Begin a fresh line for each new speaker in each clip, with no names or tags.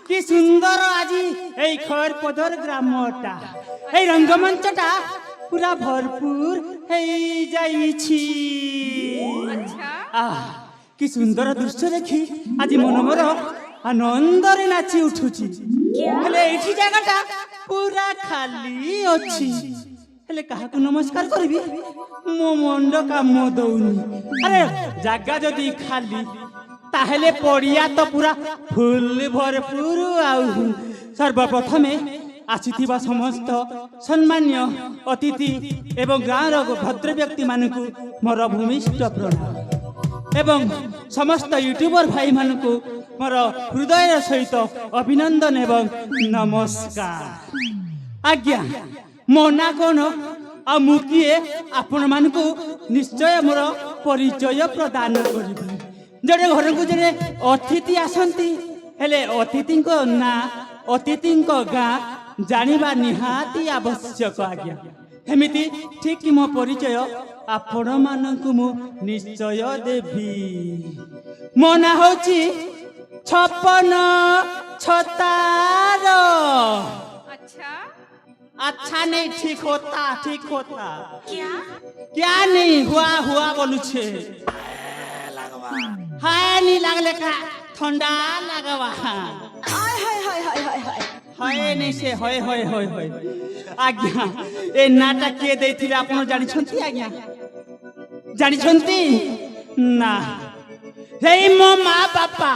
কি সুন্দর আজি এই খড়পদর গ্রামটা, এই রঙ্গমঞ্চটা পুরা ভরপুর হয়ে যাইছি। কি সুন্দর দৃশ্য দেখি আজি মন মোর আনন্দরে নাচি উঠুছি। হেলে এইটি জায়গাটা পুরা খালি অছি, হেলে কাহাকু নমস্কার করবি মো মন্ড কাম দউনি। আরে জায়গা যদি খালি তাহলে পড়িয়া তো পুরা ফুল ভরপুর। আউ সর্বপ্রথমে আসিথিবা সমস্ত সম্মান্য অতিথি এবং গাঁর ভদ্র ব্যক্তি মানুষ মোর ভূমিষ্ঠ প্রণাম এবং সমস্ত यूट्यूबर भाई मानक मोर हृदय सहित अभिनंदन एवं नमस्कार। आज्ञा मो ना कौन आ मुकिए आपण मानक निश्चय मोर परिचय प्रदान करी। जड़े घर को जड़े अतिथि आसती हेले अतिथि ना अतिथि गाँ जानिबा निहाती आवश्यक। आज्ञा हेमिति ठीक मो परिचय आपण मानकु मु निश्चय देवी। मो ना होची छप्पन छतार।
अच्छा
अच्छा नहीं, ठीक होता ठीक होता।
क्या
क्या नहीं हुआ हुआ बोलू छे। हाय नहीं लागले का ठंडा लगवा।
हाय हाय हाय हाय हाय हाय
हाय नहीं से होय होय होय होय। आज्ञा ए नाटक किए देथिले आपण जानि छंती। आज्ञा जानि छंती ना हेई मो माँ बापा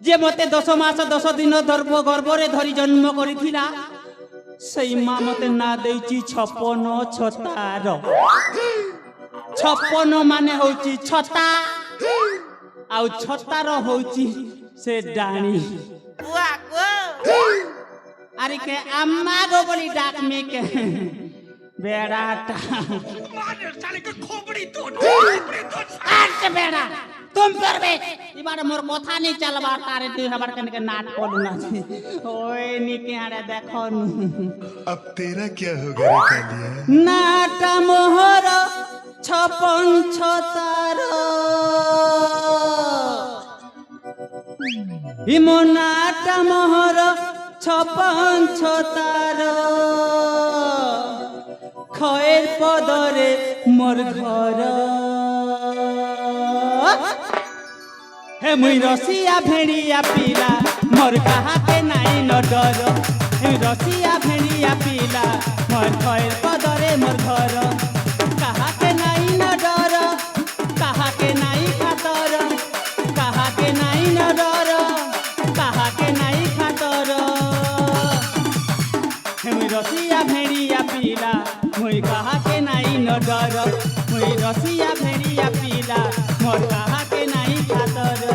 जे मते 10 मास 10 दिन गर्भरे धरी जन्म करिथिला सेई माँ मते ना देइची 56 छतार। 56 माने होची छता आउ छतार होची से डाणी।
बुआ को
अरे के अम्मा गो बोली डाक में के बेड़ाटा
साले के खोपड़ी तोड़
आट बेड़ा तुम पर बे इबार मोर कथा नहीं चलबा तारे तू हमार कने के नाट कोलू ना छी। ओए निके आड़े देखो नु
अब तेरा क्या होगा रे कालिया?
नाटा मोहर 56 छतार इमो नाटा मोहर 56 छतार खएर पदरे मोर घर। हे मुई रसिया भेड़िया पीला मोर कहा के नाई न डर। हे रसिया भेड़िया पीला मोर खएर पदरे मोर घर। कहा के नाई न डर कहा के नाई खातर कहा के नाई न डर कहा के नाई खातर। हे मुई रसिया भेड़िया पीला मुई कहा के नाई न डर। मुई रसिया भेड़िया पीला मोर कहा के नाई खातर।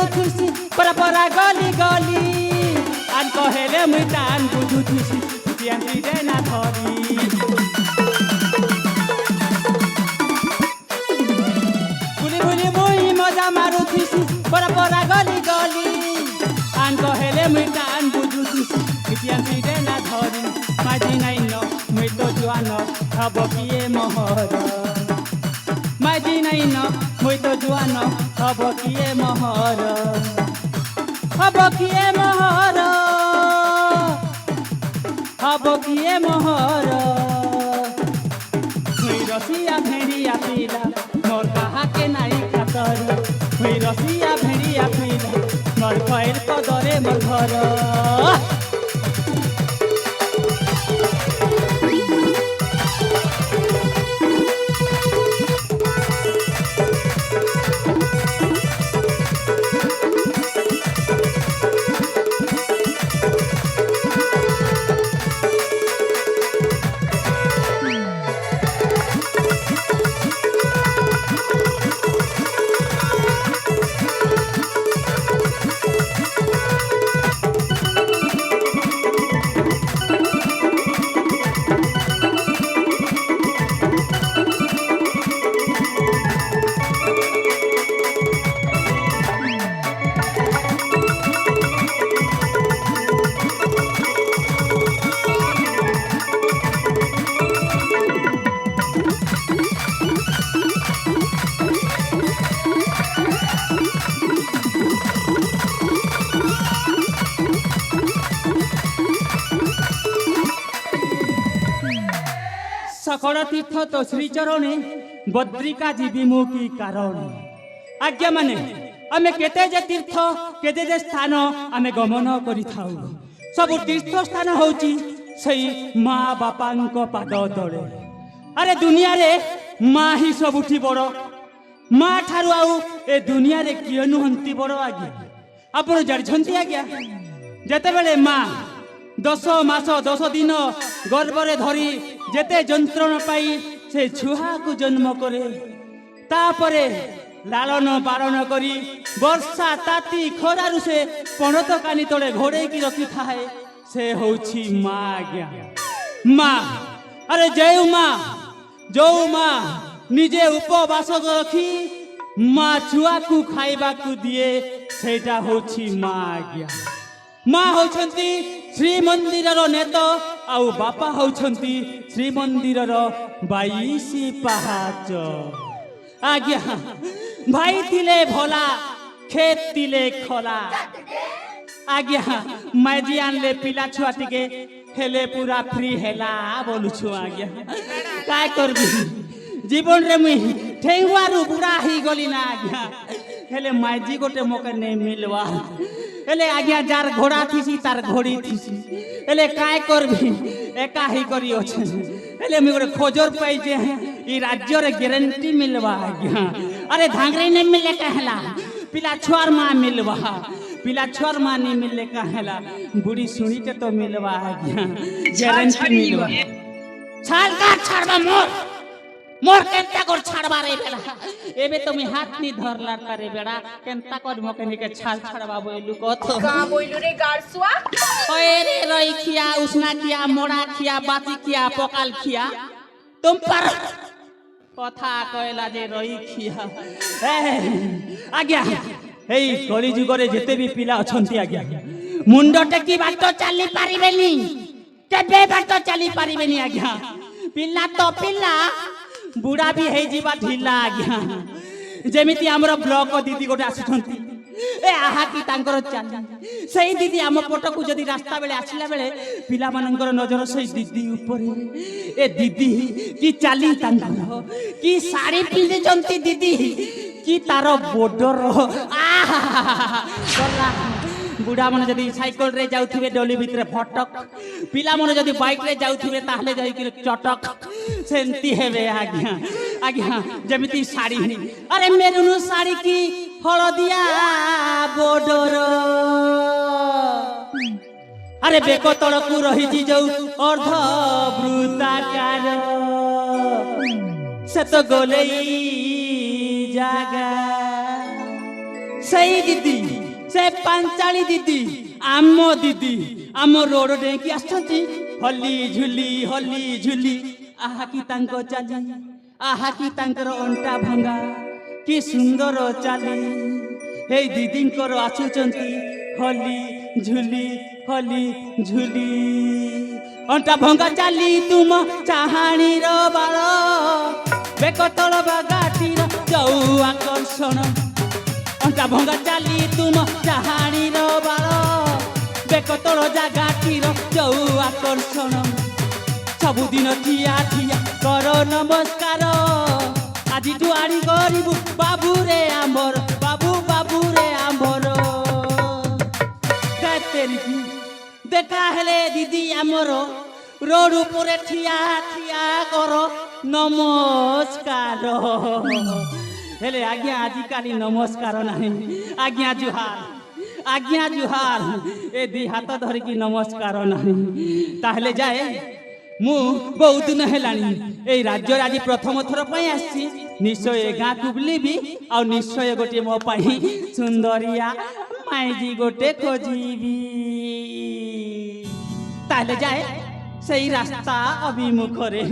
ମାରୁଥିସି ପରା ପରା ଗଲି ଗଲି ଆନ୍ କହେଲେ ମୁଇଁ ଟାନ୍ ବୁଝୁଥିସି ପିଆନ୍ତିରେ ନା ଧରି ବୁଲି ବୁଲି ମୁଇଁ ମଜା ମାରୁଥିସି ପରା ପରା ଗଲି ଗଲି ଆନ୍ କହେଲେ ମୁଇଁ ଟାନ୍ ବୁଝୁଥିସି ପିଆନ୍ତିରେ ନା ଧରି ମାଝି ନାଇଁ ন ମୁଇଁ ତ ଜୁଆନ ହବ କିଏ ମହର মাঝি নাই ন মই তো জুয়ান হব কিয়ে মহর হব কিয়ে মহর হব কিয়ে মহর মই রসিয়া ভেড়িয়া পিলা মোর কাহাকে নাই খাতর মই রসিয়া ভেড়িয়া পিলা মোর কয়ের কদরে মোর ঘর सकल तीर्थ तो श्रीचरणे बद्रिका जीवी मु की कारण आज्ञा माने आमे केते जे तीर्थ केते जे स्थान आमे गमन करि थाउ सब तीर्थ स्थान होची सही माँ बापांको पाद तले अरे दुनिया रे माँ ही सबुठी बड़ माँ ठारू आउ ए दुनिया रे किए नुहंती बड़ आज्ञा आपण जानिछंती आज्ञा जेते बेले माँ 10 मास 10 दिन गर्भरे धरी जेते जंत्रण पाई से छुआ को जन्म करे तापरे लालन पालन करी वर्षा ताती खरारु से पणत कानी तले घोड़े की रखी थाए से होछि माँ आज्ञा माँ अरे जो माँ निजे उपवास रखी माँ छुआ को खाइबा को दिए सेटा होछि माँ आज्ञा माँ होछंती श्रीमंदिर नेत आउ बापा होछंती श्रीमंदिर 22 पहाच आज्ञा भाई थिले भोला खेत तिले खोला आज्ञा माजी आनले पिला छुआ टिके हेले पूरा फ्री हेला बोलु छु आज्ञा काय करबी जीवन रे मुई ठेंगवारु बुढ़ा ही गली ना आज्ञा हेले माजी गोटे मोके नहीं मिलवा हेले आज्ञा जार घोड़ा थीसी तार घोड़ी थीसी हेले काय करबी एका ही करी अछि हेले मी गोटे खोजर पाई जे ई राज्य रे गारंटी मिलवा आज्ञा अरे धांगरे नहीं मिले कहला पिला छुआर मां मिलवा पिला छुआर मां नहीं मिले कहला बुढ़ी सुनी के तो मिलवा आज्ञा गारंटी मिलवा छाल का छाड़बा मोर केनता कर छाड़बा रे बेड़ा एबे तो मी हाथ नी धरला रे बेड़ा केनता कर मकनी के छाल छाड़बा बोलू कथो
का बोलू रे गारसुआ
ओए रे रई खिया उसना खिया मोड़ा खिया बाती खिया पकाल खिया तुम पर कथा कहला जे रई खिया आज्ञा एई कली जुगरे जेते भी पिला अछंती आज्ञा मुंड टेकी बाट चली पारिबेनी केबे बाट चली पारिबेनी आज्ञा पिला तो पिला बुढ़ा भी है जीवा ढिला आज्ञा जेमिति हमर ब्लॉक दीदी गोटे आसुछंती ए आहा की तांकर चाली सही दीदी आम पट को जदी रास्ता बेले आसिला बेले पिला मानकर नजर सही दीदी ऊपर ए दीदी की चाली तांकर की साड़ी पिंदे जंती दीदी की तारो बॉर्डर आहा गला बुढ़ा मन जदी साइकिल रे जाउथिबे डोली भितरे फटक पिला मन जदी बाइक रे जाउथिबे ताहले जाई कि चटक सेंती हेबे आज्ञा आज्ञा जेमिति साड़ी अरे मेरुनु साड़ी की हळदिया बॉर्डर अरे बेको तळकु रही जाऊ अर्ध वृत्ताकार से तो गोलेई जागा सही दीदी से पांचाली दीदी आम दीदी आम रोड डेकी आसछंती हली झुली आहा की तांको चाली आहा की तांकर अंटा भंगा कि सुंदर चाली हे दीदींकर आसुचंती हली झुली अंटा भंगा चाली तुम चाहाणीर बाଳ बेकतल बागाटीर जौ आकर्षण अंटा भंगा चाली तुम चाहाणीर बाଳ बेकतल जागाटीर जौ आकर्षण सबुदिन ठिया कर नमस्कार आज आड़ी गरीबू बाबू रे आमर बाबू रे आमर देखा हेले दीदी आमर रोड उपरे ठिया कर नमस्कार हेले आज्ञा आजिकाली नमस्कार नहीं आज्ञा जुहार ए दी हाथ धरिकी नमस्कार नहीं ताहले जाए मु बहुत दिन हेलानी ए राज्य आज प्रथम थर पई आसी निश्चय गाँ को बुलीबी आ निश्चय गोटे मो पाई सुंदरिया माइजी गोटे खोजीबी ताले जाए सही रास्ता अभिमुख रे।